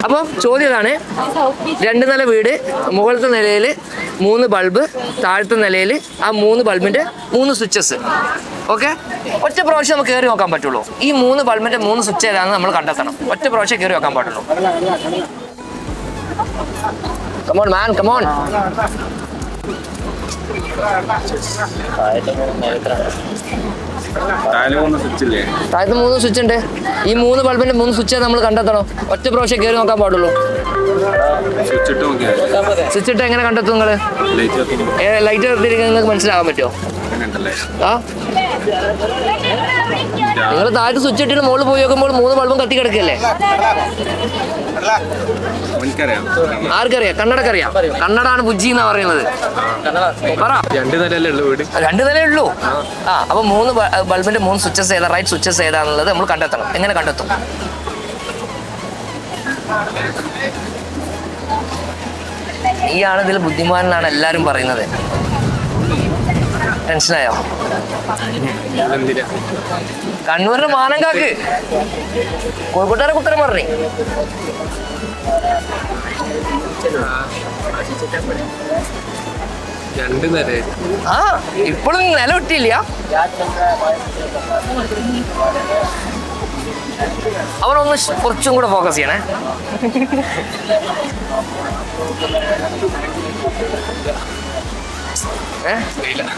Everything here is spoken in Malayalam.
അപ്പം ചോദ്യം ഇതാണ്, 2 നില വീട്, മുകളിലത്തെ നിലയിൽ 3 ബൾബ്, താഴത്തെ നിലയിൽ ആ 3 ബൾബിന്റെ 3 സ്വിച്ചസ്. ഓക്കെ, ഒറ്റ പ്രാവശ്യം നമുക്ക് കയറി നോക്കാൻ പറ്റുള്ളൂ. ഈ 3 ബൾബിന്റെ 3 സ്വിച്ച് ഏതാണെന്ന് നമ്മൾ കണ്ടെത്തണം. ഒറ്റ പ്രാവശ്യം കയറി നോക്കാൻ പാടുള്ളൂ. കമോൺ മാൻ, കമോൺ. താഴത്തെ 3 സ്വിച്ച് ഉണ്ട്. ഈ 3 ബൾബിന്റെ 3 സ്വിച്ച് നമ്മൾ കണ്ടെത്തണം. ഒറ്റ പ്രാവശ്യം കയറി നോക്കാൻ പാടുള്ളൂ. സ്വിച്ച് ഇട്ട് എങ്ങനെ കണ്ടെത്തും നിങ്ങള്? ലൈറ്റ് നിർത്തിയിരിക്കുന്നത് നിങ്ങൾക്ക് മനസ്സിലാകാൻ പറ്റുമോ? ആ, നിങ്ങൾ താഴത്ത് സ്വിച്ച് ഇട്ടിട്ട് മുകളിൽ പോയി നോക്കുമ്പോൾ 3 ബൾബും കത്തി കിടക്കല്ലേ? ആർക്കറിയാം? കണ്ണടക്കറിയാം. കണ്ണടാണ് ബുജ്ജി എന്നാ പറയുന്നത്. പറ. 2 നിലയല്ലേ വീട്? 2 നിലയേ ഉള്ളൂ. ആ, അപ്പൊ 3 ബൾബിന്റെ 3 സ്വിച്ചസ് ഏതാ, റൈറ്റ് സ്വിച്ചസ് ഏതാന്നുള്ളത് നമ്മൾ കണ്ടെത്തണം. എങ്ങനെ കണ്ടെത്തും? നീയാണ് ഇതിൽ ബുദ്ധിമാനാണ് എല്ലാരും പറയുന്നത്. ടെൻഷനായോ? കണ്ണൂരിന്റെ മാനം കാക്ക്. കോഴിക്കോട്ടുകാരെ കുത്തരം പറഞ്ഞു. ആ, ഇപ്പോഴും നില വിട്ടില്ല. അവനൊന്ന് കുറച്ചും കൂടെ ഫോക്കസ് ചെയ്യണേ.